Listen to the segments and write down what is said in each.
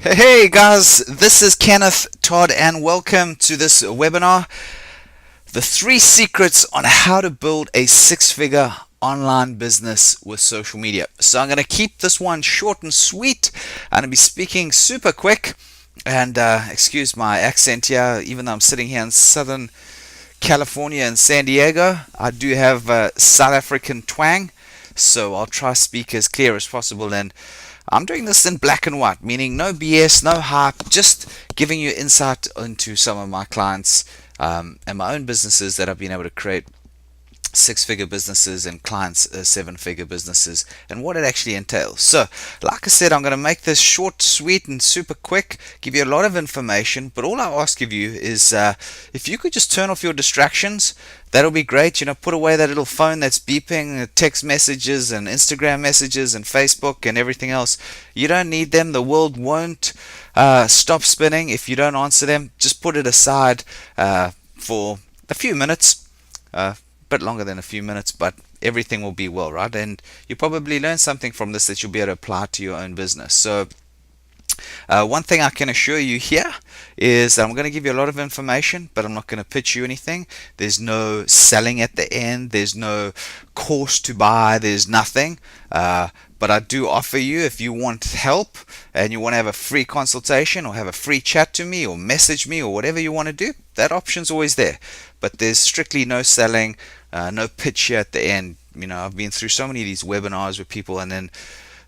Hey guys, this is Kenneth Todd, and welcome to this webinar. The 3 secrets on how to build a 6-figure online business with social media. So I'm going to keep this one short and sweet. I'm going to be speaking super quick, and excuse my accent here, even though I'm sitting here in Southern California in San Diego. I do have South African twang, so I'll try to speak as clear as possible. And I'm doing this in black and white, meaning no BS, no hype, just giving you insight into some of my clients and my own businesses that I've been able to create 6-figure businesses and clients 7-figure businesses and what it actually entails. So like I said, I'm going to make this short, sweet and super quick, give you a lot of information, but all I ask of you is if you could just turn off your distractions, that'll be great. Put away that little phone that's beeping, text messages and Instagram messages and Facebook and everything else. You don't need them. The world won't stop spinning if you don't answer them. Just put it aside for a few minutes, bit longer than a few minutes, but everything will be well, right? And you probably learn something from this that you'll be able to apply to your own business. So one thing I can assure you here is that I'm going to give you a lot of information, but I'm not going to pitch you anything. There's no selling at the end. There's no course to buy. There's nothing. But I do offer you, if you want help and you want to have a free consultation or have a free chat to me or message me or whatever you want to do, that option's always there. But there's strictly no selling, no pitch here at the end. I've been through so many of these webinars with people, and then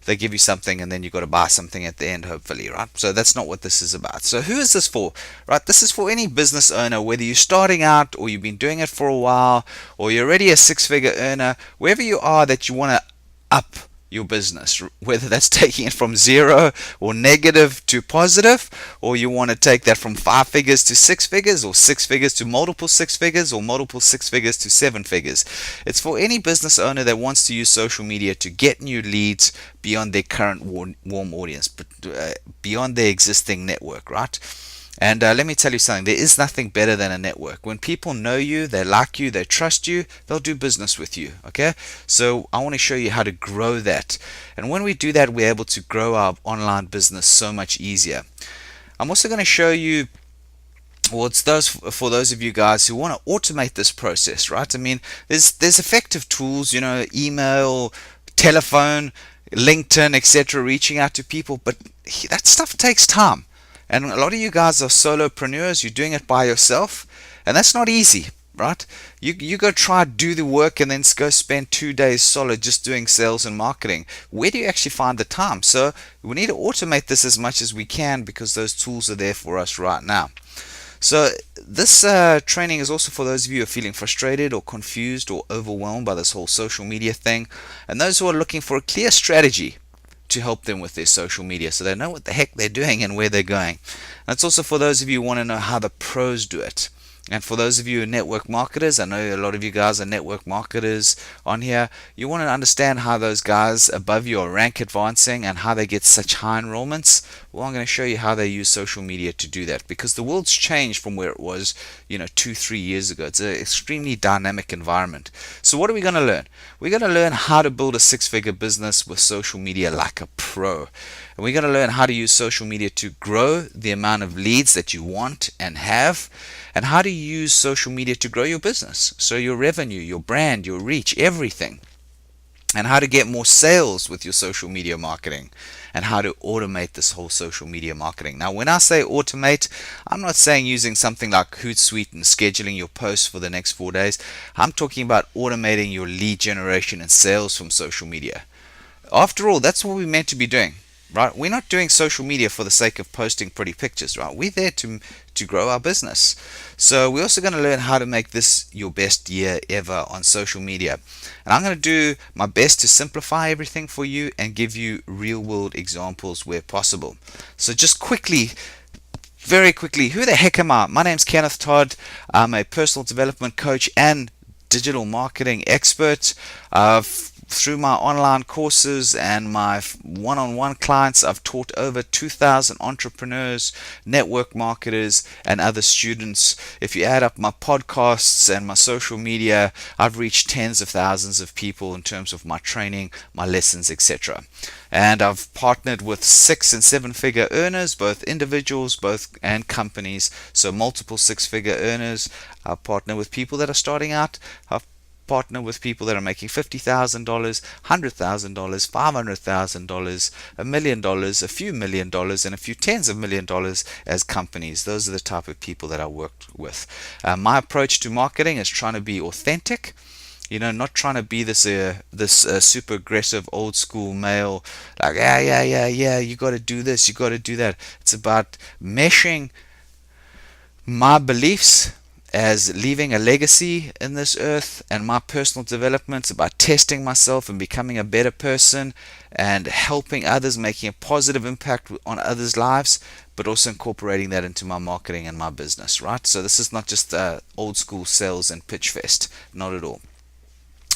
they give you something and then you've got to buy something at the end, hopefully, right? So that's not what this is about. So who is this for, right? This is for any business owner, whether you're starting out or you've been doing it for a while or you're already a 6-figure earner, wherever you are that you want to up your business, whether that's taking it from zero or negative to positive, or you want to take that from 5 figures to 6 figures, or 6 figures to multiple 6 figures, or multiple 6 figures to 7 figures. It's for any business owner that wants to use social media to get new leads beyond their current warm audience, beyond their existing network, right? And let me tell you something, there is nothing better than a network. When people know you, they like you, they trust you, they'll do business with you, okay? So I want to show you how to grow that. And when we do that, we're able to grow our online business so much easier. I'm also going to show you, well, it's for those of you guys who want to automate this process, right? I mean, there's effective tools, email, telephone, LinkedIn, etc., reaching out to people, but that stuff takes time. And a lot of you guys are solopreneurs, you're doing it by yourself, and that's not easy, right? You go try do the work and then go spend 2 days solid just doing sales and marketing. Where do you actually find the time? So we need to automate this as much as we can because those tools are there for us right now. So this training is also for those of you who are feeling frustrated or confused or overwhelmed by this whole social media thing, and those who are looking for a clear strategy to help them with their social media so they know what the heck they're doing and where they're going. And it's also for those of you who want to know how the pros do it. And for those of you who are network marketers, I know a lot of you guys are network marketers on here. You want to understand how those guys above you are rank advancing and how they get such high enrollments. Well, I'm going to show you how they use social media to do that, because the world's changed from where it was, 2-3 years ago. It's an extremely dynamic environment. So what are we going to learn? We're going to learn how to build a 6-figure business with social media like a pro. And we're going to learn how to use social media to grow the amount of leads that you want and have, and how to use social media to grow your business. So your revenue, your brand, your reach, everything. And how to get more sales with your social media marketing, and how to automate this whole social media marketing. Now, when I say automate, I'm not saying using something like Hootsuite and scheduling your posts for the next 4 days. I'm talking about automating your lead generation and sales from social media. After all, that's what we're meant to be doing, right? We're not doing social media for the sake of posting pretty pictures, right? We're there to grow our business. So we're also going to learn how to make this your best year ever on social media. And I'm going to do my best to simplify everything for you and give you real world examples where possible. So just quickly, very quickly, who the heck am I? My name's Kenneth Todd. I'm a personal development coach and digital marketing expert. through my online courses and my one-on-one clients, I've taught over 2,000 entrepreneurs, network marketers, and other students. If you add up my podcasts and my social media, I've reached tens of thousands of people in terms of my training, my lessons, etc. And I've partnered with 6 and 7 figure earners, both individuals, and companies. So multiple 6-figure earners. I partner with people that are starting out. I've partner with people that are making $50,000, $100,000, $500,000, $1,000,000, a few $1,000,000, and a few tens of $1,000,000 as companies. Those are the type of people that I worked with. My approach to marketing is trying to be authentic. Not trying to be this super aggressive old school male, like yeah, you got to do this, you got to do that. It's about meshing my beliefs as leaving a legacy in this earth and my personal development. It's about testing myself and becoming a better person and helping others, making a positive impact on others' lives, but also incorporating that into my marketing and my business, right? So this is not just old school sales and pitch fest, not at all.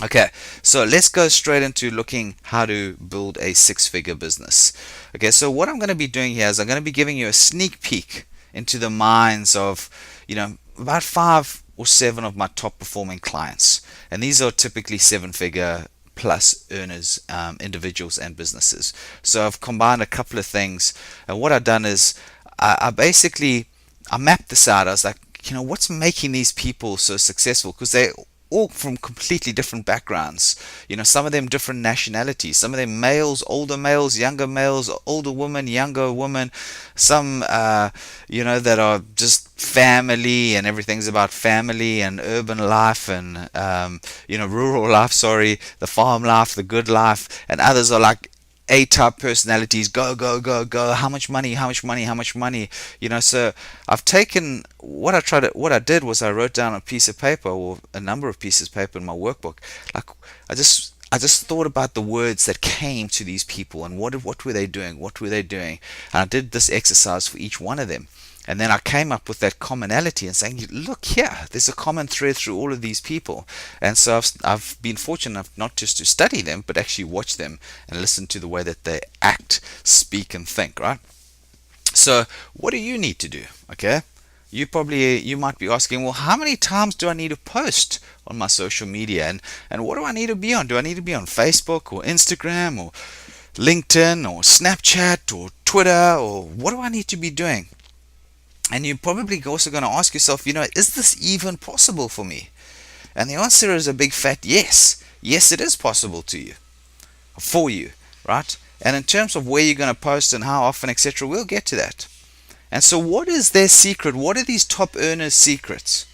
Okay, so let's go straight into looking how to build a 6-figure business. Okay, so what I'm going to be doing here is I'm going to be giving you a sneak peek into the minds of, about 5 or 7 of my top performing clients. And these are typically 7-figure plus earners, individuals and businesses. So I've combined a couple of things. And what I've done is I mapped this out. I was like, what's making these people so successful? Because they all from completely different backgrounds. Some of them different nationalities, some of them males, older males, younger males, older women, younger women, some that are just family, and everything's about family and urban life and rural life, the farm life, the good life, and others are like A-type personalities, go, how much money, so I've taken what I did was I wrote down a piece of paper, or a number of pieces of paper in my workbook. Like I just thought about the words that came to these people and what were they doing, and I did this exercise for each one of them. And then I came up with that commonality and saying, look here, there's a common thread through all of these people. And so I've been fortunate enough not just to study them, but actually watch them and listen to the way that they act, speak, and think, right? So what do you need to do? Okay, you might be asking, well, how many times do I need to post on my social media? And what do I need to be on? Do I need to be on Facebook or Instagram or LinkedIn or Snapchat or Twitter, or what do I need to be doing? And you're probably also going to ask yourself, is this even possible for me? And the answer is a big fat yes. Yes, it is possible for you, right? And in terms of where you're going to post and how often, etc., we'll get to that. And so what is their secret? What are these top earners' secrets?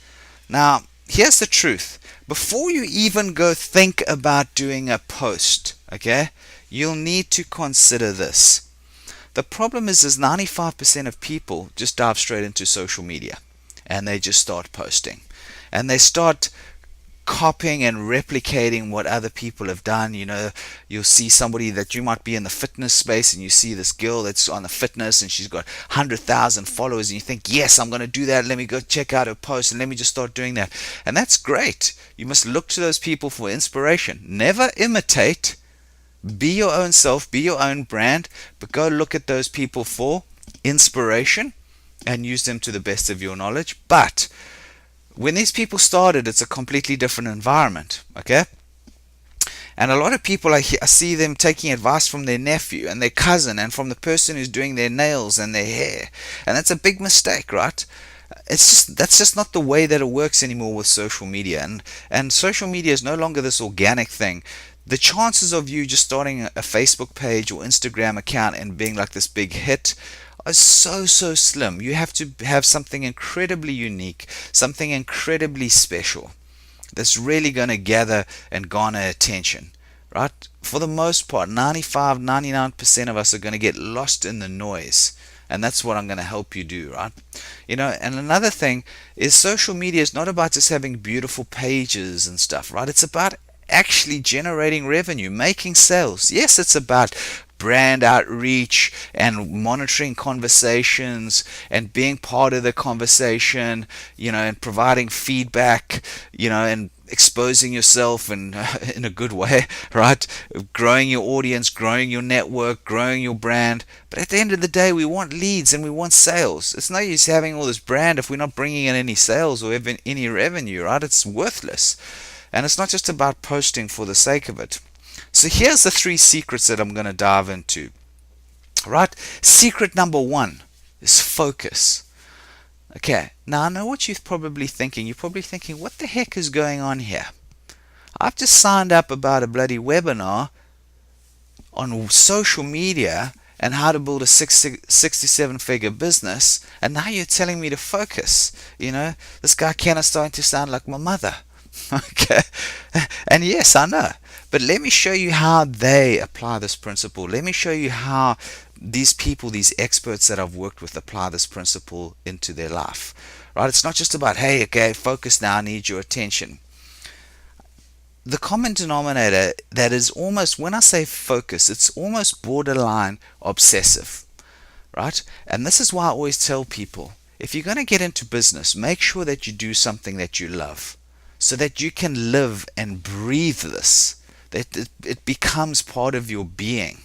Now, here's the truth. Before you even go think about doing a post, okay, you'll need to consider this. The problem is 95% of people just dive straight into social media and they just start posting and they start copying and replicating what other people have done. You'll see somebody that you might be in the fitness space and you see this girl that's on the fitness and she's got 100,000 followers and you think, yes, I'm going to do that. Let me go check out her post and let me just start doing that. And that's great. You must look to those people for inspiration. Never imitate. Be your own self, be your own brand, but go look at those people for inspiration and use them to the best of your knowledge. But when these people started, it's a completely different environment, okay? And a lot of people, I see them taking advice from their nephew and their cousin and from the person who's doing their nails and their hair. And that's a big mistake, right? That's just not the way that it works anymore with social media. And social media is no longer this organic thing. The chances of you just starting a Facebook page or Instagram account and being like this big hit are so slim. You have to have something incredibly unique, something incredibly special that's really going to gather and garner attention, right? For the most part, 99% of us are going to get lost in the noise. And that's what I'm going to help you do, right? And another thing is social media is not about just having beautiful pages and stuff, right? It's about actually generating revenue, making sales. Yes, it's about brand outreach and monitoring conversations and being part of the conversation, and providing feedback, and exposing yourself and in a good way, right? Growing your audience, growing your network, growing your brand. But at the end of the day, we want leads and we want sales. It's no use having all this brand if we're not bringing in any sales or even any revenue, right? It's worthless. And it's not just about posting for the sake of it. So here's the 3 secrets that I'm going to dive into. Right? Secret number 1 is focus. Okay, now I know what you're probably thinking. You're probably thinking, what the heck is going on here? I've just signed up about a bloody webinar on social media and how to build a 67-figure business, and now you're telling me to focus. This guy Kenneth starting to sound like my mother. Okay, and yes, I know, but let me show you how they apply this principle. Let me show you how these people, these experts that I've worked with, apply this principle into their life. Right? It's not just about, hey, okay, focus now, I need your attention. The common denominator that is almost, when I say focus, it's almost borderline obsessive. Right? And this is why I always tell people, if you're going to get into business, make sure that you do something that you love, so that you can live and breathe this, that it becomes part of your being,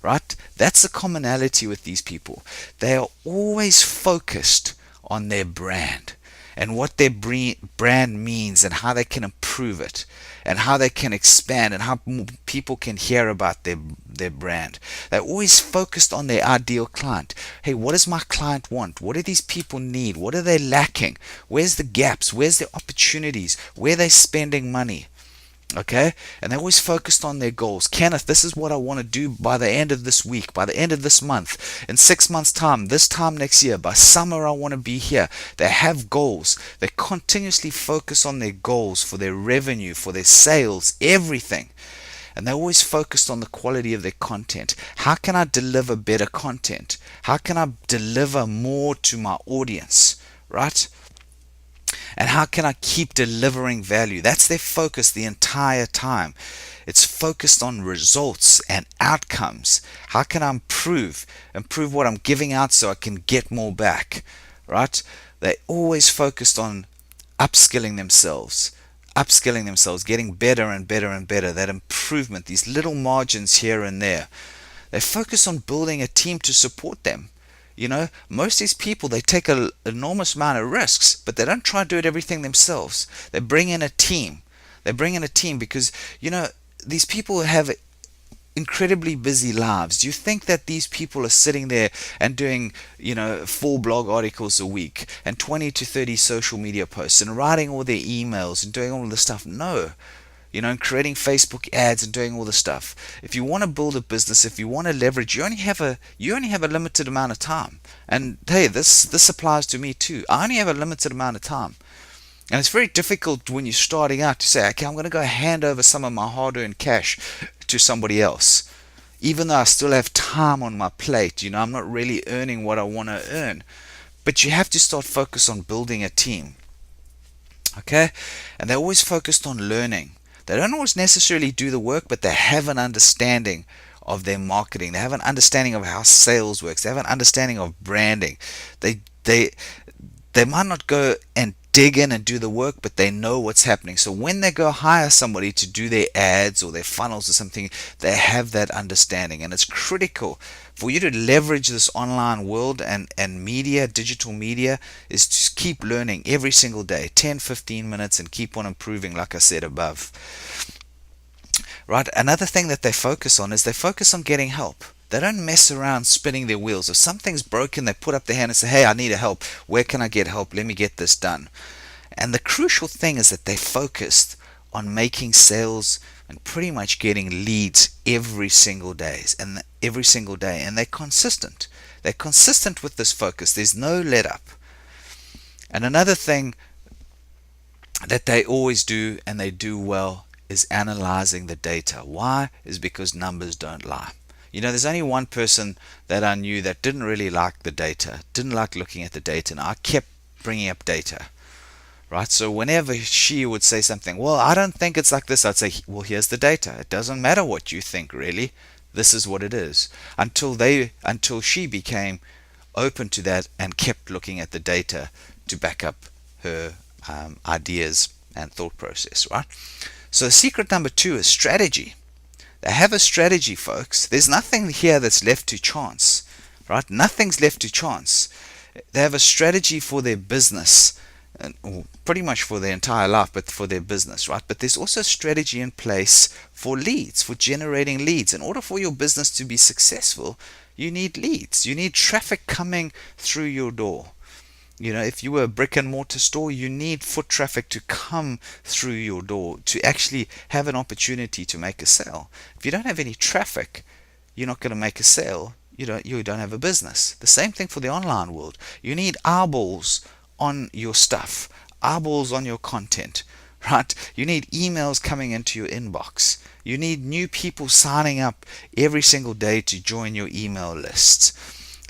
right? That's the commonality with these people. They are always focused on their brand and what their brand means and how they can improve it and how they can expand and how people can hear about their brand. They're always focused on their ideal client. Hey, what does my client want? What do these people need? What are they lacking? Where's the gaps? Where's the opportunities? Where are they spending money? Okay, and they're always focused on their goals. Kenneth, this is what I want to do by the end of this week, by the end of this month, in 6 months' time, this time next year, by summer I want to be here. They have goals. They continuously focus on their goals for their revenue, for their sales, everything. And they're always focused on the quality of their content. How can I deliver better content? How can I deliver more to my audience, right? And how can I keep delivering value? That's their focus the entire time. It's focused on results and outcomes. How can I improve what I'm giving out so I can get more back, right? They're always focused on upskilling themselves, getting better and better and better. That improvement, these little margins here and there. They focus on building a team to support them. Most of these people, they take an enormous amount of risks, but they don't try to do it everything themselves. They bring in a team. Because, these people have incredibly busy lives. Do you think that these people are sitting there and doing, 4 blog articles a week and 20 to 30 social media posts and writing all their emails and doing all of this stuff? No. And creating Facebook ads and doing all the stuff. If you want to build a business, if you want to leverage, you only have a limited amount of time. And hey, this applies to me too. I only have a limited amount of time. And it's very difficult when you're starting out to say, okay, I'm going to go hand over some of my hard-earned cash to somebody else. Even though I still have time on my plate, I'm not really earning what I want to earn. But you have to start focus on building a team. Okay? And they're always focused on learning. They don't always necessarily do the work, but they have an understanding of their marketing. They have an understanding of how sales works. They have an understanding of branding. They might not go and dig in and do the work, but they know what's happening. So when they go hire somebody to do their ads or their funnels or something, they have that understanding. And it's critical for you to leverage this online world and media, digital media, is to keep learning every single day, 10, 15 minutes, and keep on improving, like I said above. Right? Another thing that they focus on is they focus on getting help. They don't mess around spinning their wheels. If something's broken, they put up their hand and say, hey, I need help. Where can I get help? Let me get this done. And the crucial thing is that they focused on making sales and pretty much getting leads every single day. And they're consistent. They're consistent with this focus. There's no let up. And another thing that they always do, and they do well, is analyzing the data. Why? Is because numbers don't lie. There's only one person that I knew that didn't really like the data, didn't like looking at the data, and I kept bringing up data. Right? So whenever she would say something, well, I don't think it's like this, I'd say, well, here's the data. It doesn't matter what you think, really. This is what it is. Until she became open to that and kept looking at the data to back up her ideas and thought process, right? So secret number 2 is strategy. They have a strategy, folks. There's nothing here that's left to chance, right? Nothing's left to chance. They have a strategy for their business, or pretty much for their entire life, but for their business, right? But there's also a strategy in place for leads, for generating leads. In order for your business to be successful, you need leads. You need traffic coming through your door. If you were a brick and mortar store, you need foot traffic to come through your door to actually have an opportunity to make a sale. If you don't have any traffic, you're not going to make a sale. You don't have a business. The same thing for the online world. You need eyeballs on your stuff, eyeballs on your content, right? You need emails coming into your inbox. You need new people signing up every single day to join your email lists.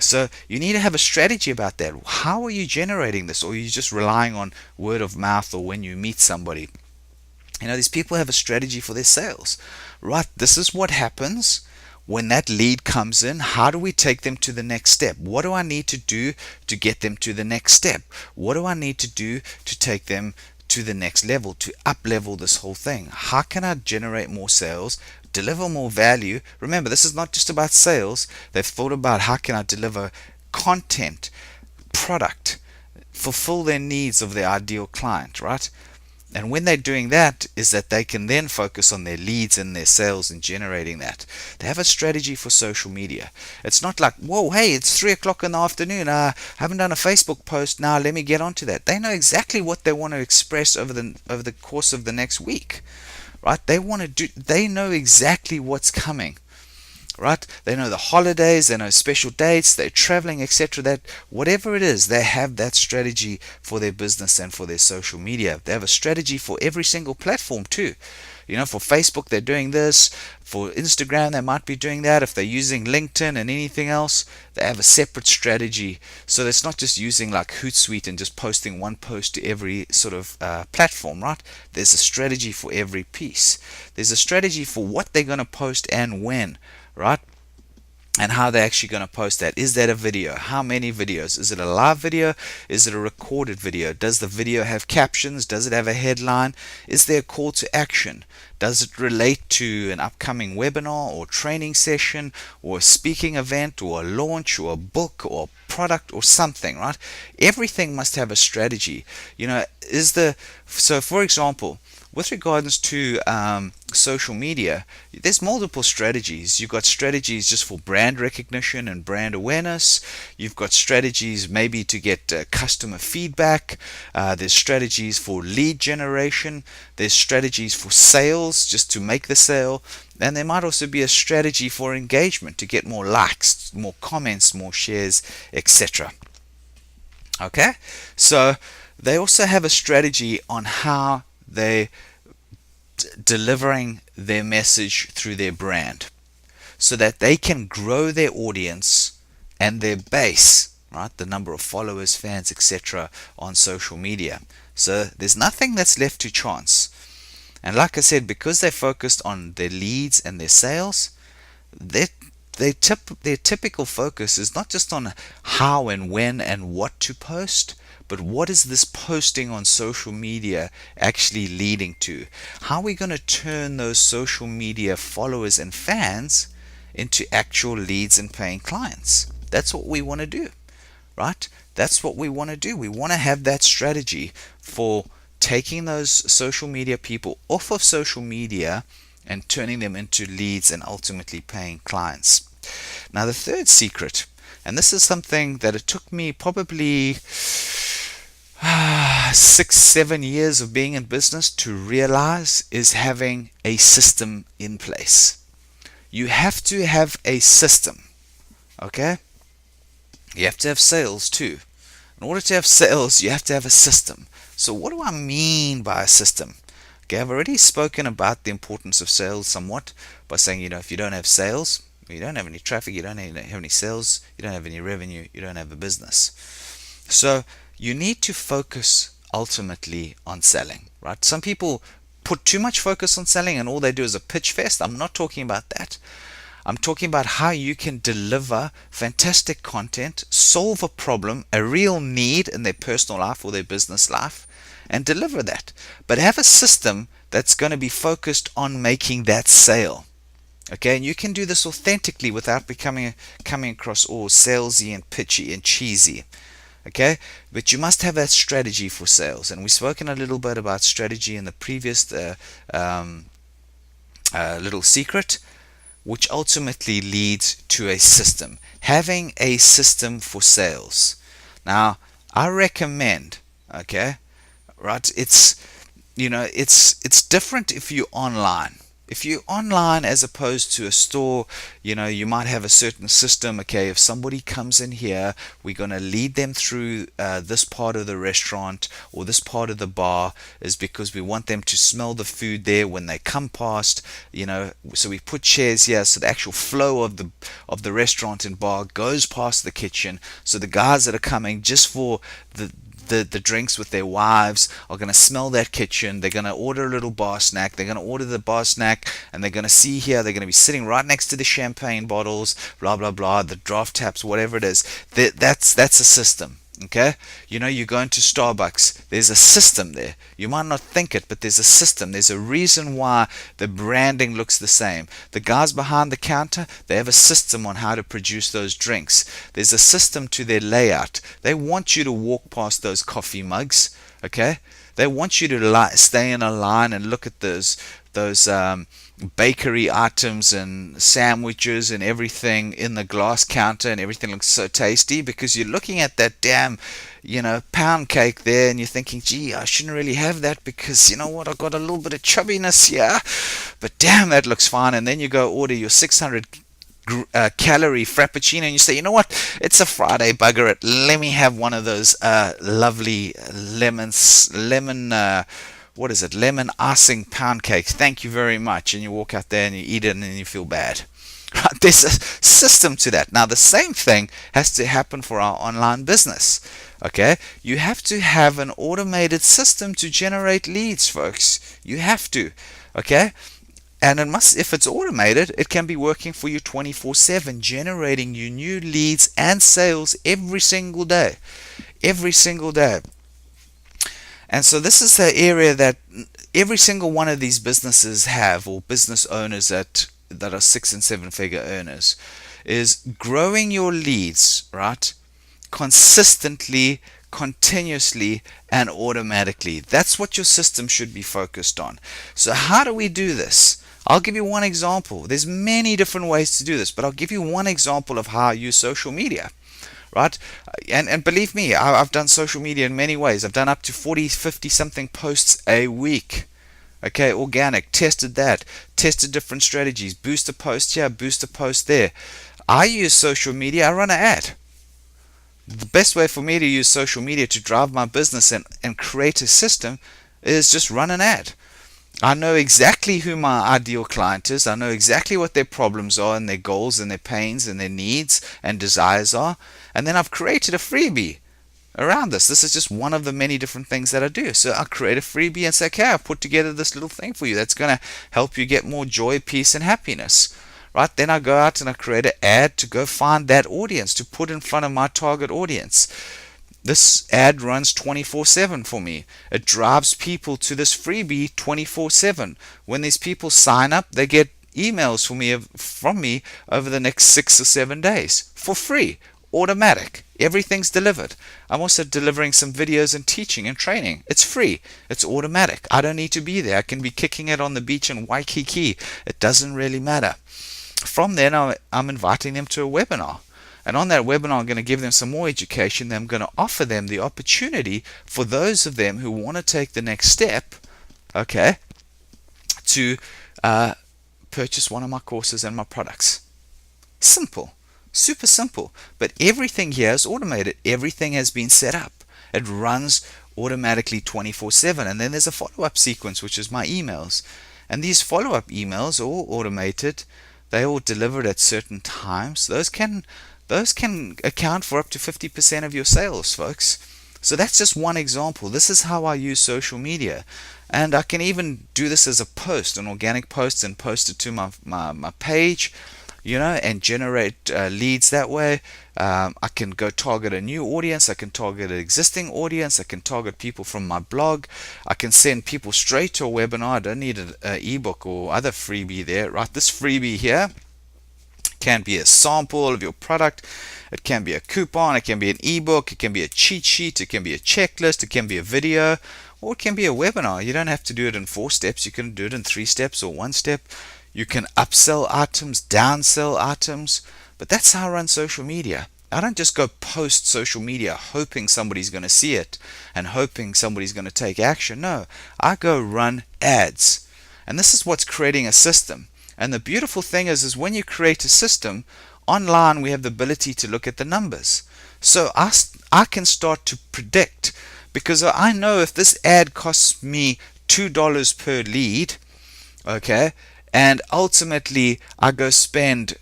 So you need to have a strategy about that. How are you generating this? Or are you just relying on word of mouth or when you meet somebody? These people have a strategy for their sales, right? This is what happens when that lead comes in. How do we take them to the next step? What do I need to do to get them to the next step? What do I need to do to take them to the next level, to up level this whole thing? How can I generate more sales, deliver more value? Remember, this is not just about sales. They've thought about how can I deliver content, product, fulfill their needs of their ideal client, right? And when they're doing that, is that they can then focus on their leads and their sales and generating that. They have a strategy for social media. It's not like, whoa, hey, it's 3 o'clock in the afternoon. I haven't done a Facebook post. Now let me get onto that. They know exactly what they want to express over the course of the next week, right? They know exactly what's coming. Right? They know the holidays, they know special dates, they're traveling, etc. That whatever it is, they have that strategy for their business and for their social media. They have a strategy for every single platform too. For Facebook, they're doing this. For Instagram, they might be doing that. If they're using LinkedIn and anything else, they have a separate strategy. So it's not just using like Hootsuite and just posting one post to every sort of platform, right? There's a strategy for every piece. There's a strategy for what they're going to post and when, right? And how they're actually going to post that. Is that a video? How many videos? Is it a live video? Is it a recorded video? Does the video have captions? Does it have a headline? Is there a call to action? Does it relate to an upcoming webinar or training session or a speaking event or a launch or a book or a product or something, right? Everything must have a strategy. So for example, with regards to social media, there's multiple strategies. You've got strategies just for brand recognition and brand awareness. You've got strategies maybe to get customer feedback. There's strategies for lead generation. There's strategies for sales, just to make the sale. And there might also be a strategy for engagement, to get more likes, more comments, more shares, etc. Okay? So they also have a strategy on how they delivering their message through their brand so that they can grow their audience and their base, right? The number of followers, fans, etc. on social media. So there's nothing that's left to chance. And like I said, because they focused on their leads and their sales, their typical focus is not just on how and when and what to post, but what is this posting on social media actually leading to? How are we going to turn those social media followers and fans into actual leads and paying clients? That's what we want to do, right? That's what we want to do. We want to have that strategy for taking those social media people off of social media and turning them into leads and ultimately paying clients. Now the third secret, and this is something that it took me probably 6-7 years of being in business to realize, is having a system in place. You have to have a system, okay? You have to have sales too. In order to have sales, you have to have a system. So what do I mean by a system? Okay, I've already spoken about the importance of sales somewhat by saying, if you don't have sales, you don't have any traffic, you don't have any sales, you don't have any revenue, you don't have a business. So you need to focus ultimately on selling, right? Some people put too much focus on selling and all they do is a pitch fest. I'm not talking about that. I'm talking about how you can deliver fantastic content, solve a problem, a real need in their personal life or their business life, and deliver that. But have a system that's going to be focused on making that sale. Okay, and you can do this authentically without coming across all salesy and pitchy and cheesy. Okay, but you must have that strategy for sales, and we've spoken a little bit about strategy in the previous little secret, which ultimately leads to a system. Having a system for sales. Now, I recommend, okay, right? It's different if you're online. If you're online as opposed to a store, you might have a certain system. Okay, if somebody comes in here, we're going to lead them through this part of the restaurant or this part of the bar, is because we want them to smell the food there when they come past. So we put chairs here, so the actual flow of the restaurant and bar goes past the kitchen. So the guys that are coming just for the drinks with their wives are going to smell that kitchen. They're going to order a little bar snack. They're going to order the bar snack, and they're going to see here, they're going to be sitting right next to the champagne bottles, blah blah blah, the draft taps, whatever it is. That's a system. Okay, you go into Starbucks, there's a system there. You might not think it, but there's a system. There's a reason why the branding looks the same. The guys behind the counter, they have a system on how to produce those drinks. There's a system to their layout. They want you to walk past those coffee mugs. Okay, they want you to stay in a line and look at those bakery items and sandwiches and everything in the glass counter, and everything looks so tasty because you're looking at that damn pound cake there, and you're thinking, gee, I shouldn't really have that because I've got a little bit of chubbiness here, but damn, that looks fine. And then you go order your 600 calorie frappuccino, and you say, you know what, it's a Friday, bugger it, let me have one of those lovely lemon lemon icing pound cakes, thank you very much. And you walk out there and you eat it, and then you feel bad. Right? There's a system to that. Now the same thing has to happen for our online business. Okay, you have to have an automated system to generate leads, folks. You have to. Okay, and if it's automated, it can be working for you 24/7, generating you new leads and sales every single day. Every single day. And so this is the area that every single one of these businesses have, or business owners that are 6 and 7 figure earners, is growing your leads, right? Consistently, continuously, and automatically. That's what your system should be focused on. So how do we do this? I'll give you one example. There's many different ways to do this, but I'll give you one example of how I use social media. Right? And believe me, I've done social media in many ways. I've done up to 40, 50 something posts a week. Okay, organic, tested that, tested different strategies, boost a post here, boost a post there. I use social media, I run an ad. The best way for me to use social media to drive my business and create a system is just run an ad. I know exactly who my ideal client is. I know exactly what their problems are and their goals and their pains and their needs and desires are. And then I've created a freebie around this. This is just one of the many different things that I do. So I create a freebie and say, okay, I've put together this little thing for you that's going to help you get more joy, peace, and happiness. Right? Then I go out and I create an ad to go find that audience, to put in front of my target audience. This ad runs 24/7 for me. It drives people to this freebie 24/7. When these people sign up, they get emails from me over the next 6 or 7 days for free, automatic. Everything's delivered. I'm also delivering some videos and teaching and training. It's free. It's automatic. I don't need to be there. I can be kicking it on the beach in Waikiki. It doesn't really matter. From then, I'm inviting them to a webinar. And on that webinar, I'm going to give them some more education. Then I'm going to offer them the opportunity for those of them who want to take the next step, okay, to purchase one of my courses and my products. Simple, super simple. But everything here is automated. Everything has been set up. It runs automatically 24/7. And then there's a follow-up sequence, which is my emails. And these follow-up emails are all automated. They all delivered at certain times. Those can account for up to 50% of your sales, folks. So that's just one example. This is how I use social media. And I can even do this as a post, an organic post, and post it to my page. and generate leads that way. I can go target a new audience. I can target an existing audience. I can target people from my blog. I can send people straight to a webinar. I don't need an ebook or other freebie there, right? This freebie here can be a sample of your product. It can be a coupon. It can be an ebook. It can be a cheat sheet. It can be a checklist. It can be a video, or it can be a webinar. You don't have to do it in 4 steps. You can do it in 3 steps or 1 step. You can upsell items, downsell items, but that's how I run social media. I don't just go post social media hoping somebody's going to see it and hoping somebody's going to take action. No, I go run ads. And this is what's creating a system. And the beautiful thing is when you create a system, online we have the ability to look at the numbers. So I can start to predict, because I know if this ad costs me $2 per lead, okay, and ultimately I go spend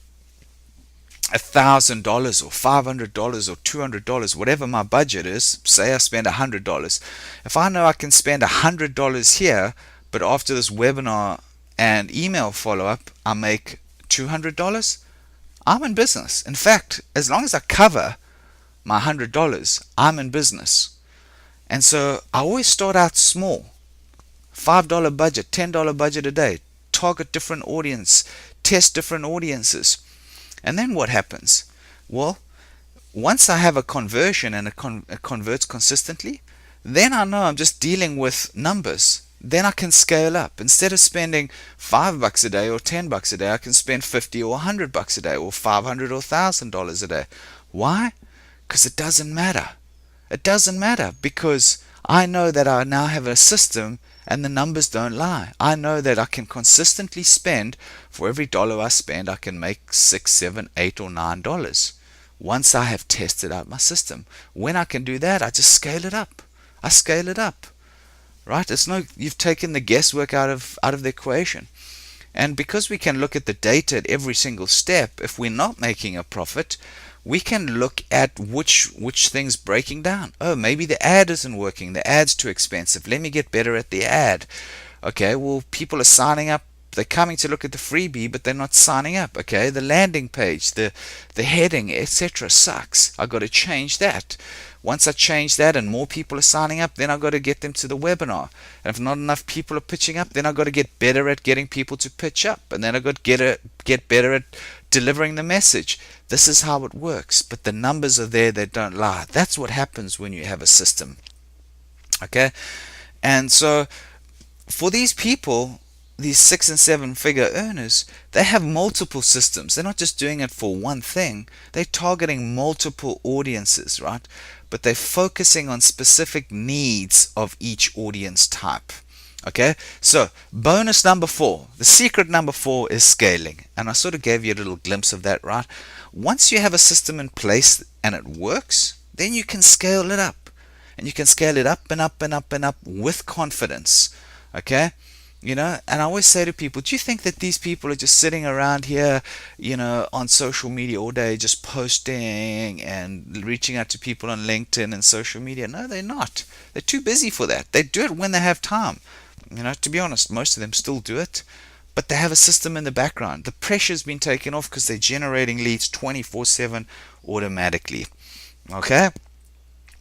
$1,000 or $500 or $200, whatever my budget is. Say I spend $100. If I know I can spend $100 here, but after this webinar and email follow-up I make $200, I'm in business. In fact, as long as I cover my $100, I'm in business. And so I always start out small. $5 budget, $10 budget a day. Target different audience, test different audiences. And then what happens? Well, once I have a conversion and it converts consistently, then I know I'm just dealing with numbers. Then I can scale up. Instead of spending $5 a day or $10 a day, I can spend $50 or $100 a day or $500 or $1,000 a day. Why? Because it doesn't matter. It doesn't matter, because I know that I now have a system and the numbers don't lie. I know that I can consistently spend, for every dollar I spend, I can make $6, $7, $8, or $9 once I have tested out my system. When I can do that, I just scale it up. I scale it up. Right? You've taken the guesswork out of the equation. And because we can look at the data at every single step, if we're not making a profit, we can look at which thing's breaking down. Oh, maybe the ad isn't working. The ad's too expensive. Let me get better at the ad. Okay, well, people are signing up. They're coming to look at the freebie, but they're not signing up. Okay, the landing page, the heading, etc. sucks. I've got to change that. Once I change that and more people are signing up, then I've got to get them to the webinar. And if not enough people are pitching up, then I've got to get better at getting people to pitch up. And then I've got to get better at delivering the message. This is how it works. But the numbers are there, they don't lie. That's what happens when you have a system. Okay? And so for these people, these 6 and 7 figure earners, they have multiple systems. They're not just doing it for one thing. They're targeting multiple audiences, right? But they're focusing on specific needs of each audience type. Okay, so bonus number 4, the secret number 4 is scaling. And I sort of gave you a little glimpse of that, right? Once you have a system in place and it works, then you can scale it up. And you can scale it up and up and up and up with confidence. Okay? And I always say to people, do you think that these people are just sitting around here, on social media all day, just posting and reaching out to people on LinkedIn and social media? No, they're not. They're too busy for that. They do it when they have time. To be honest, most of them still do it, but they have a system in the background. The pressure's been taken off because they're generating leads 24/7 automatically. Okay?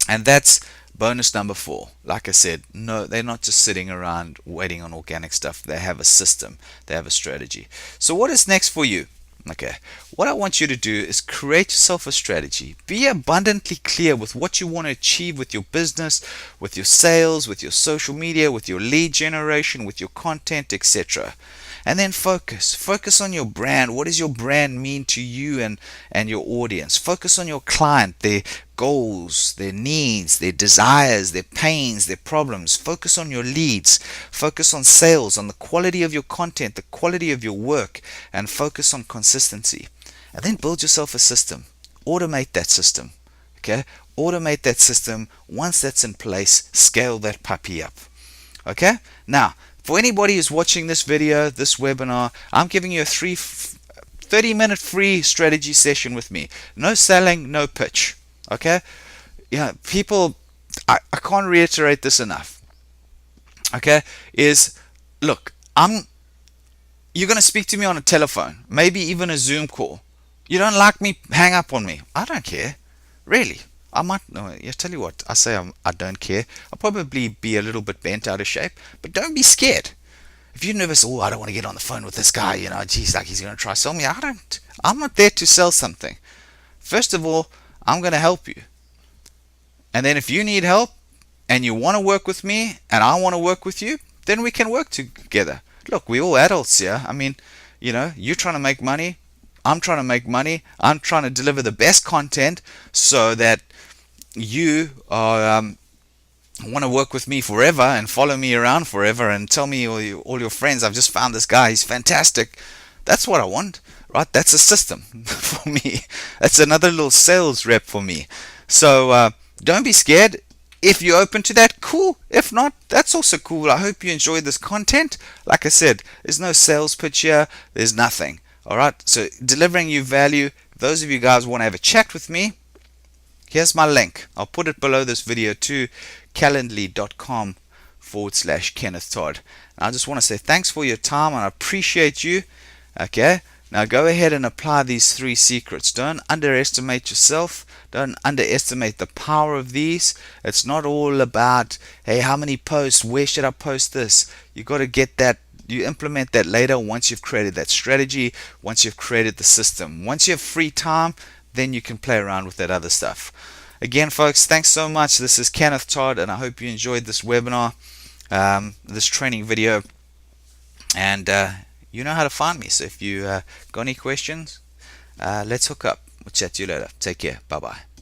And that's bonus number 4. Like I said, no, they're not just sitting around waiting on organic stuff. They have a system. They have a strategy. So what is next for you? Okay, what I want you to do is create yourself a strategy. Be abundantly clear with what you want to achieve with your business, with your sales, with your social media, with your lead generation, with your content, etc. And then focus on your brand. What does your brand mean to you and your audience? Focus on your client, their goals, their needs, their desires, their pains, their problems. Focus on your leads. Focus on sales, on the quality of your content, the quality of your work, and focus on consistency. And then build yourself a system. Automate that system. Okay? Automate that system. Once that's in place, scale that puppy up. Okay? Now, for anybody who's watching this video, this webinar, I'm giving you a 30-minute free strategy session with me. No selling, no pitch. Okay? People, I can't reiterate this enough. Okay? Look, I'm You're going to speak to me on a telephone, maybe even a Zoom call. You don't like me, hang up on me. I don't care. Really. I might, no, I tell you what, I don't care. I'll probably be a little bit bent out of shape, but don't be scared. If you're nervous, oh, I don't want to get on the phone with this guy, geez, like he's going to try to sell me. I'm not there to sell something. First of all, I'm going to help you. And then if you need help and you want to work with me and I want to work with you, then we can work together. Look, we're all adults here. I mean, you're trying to make money. I'm trying to make money. I'm trying to deliver the best content so that you want to work with me forever and follow me around forever and tell me all your friends, I've just found this guy, he's fantastic. That's what I want, right? That's a system for me. That's another little sales rep for me. So don't be scared. If you're open to that, cool. If not, that's also cool. I hope you enjoyed this content. Like I said, there's no sales pitch here. There's nothing. All right. So delivering you value. Those of you guys want to have a chat with me, here's my link. I'll put it below this video too. Calendly.com/Kenneth Todd. And I just want to say thanks for your time and I appreciate you. Okay. Now go ahead and apply these 3 secrets. Don't underestimate yourself. Don't underestimate the power of these. It's not all about, hey, how many posts? Where should I post this? You got to get that. You implement that later once you've created that strategy, once you've created the system. Once you have free time, then you can play around with that other stuff. Again, folks, thanks so much. This is Kenneth Todd, and I hope you enjoyed this webinar, this training video. And you know how to find me. So if you got any questions, let's hook up. We'll chat to you later. Take care. Bye-bye.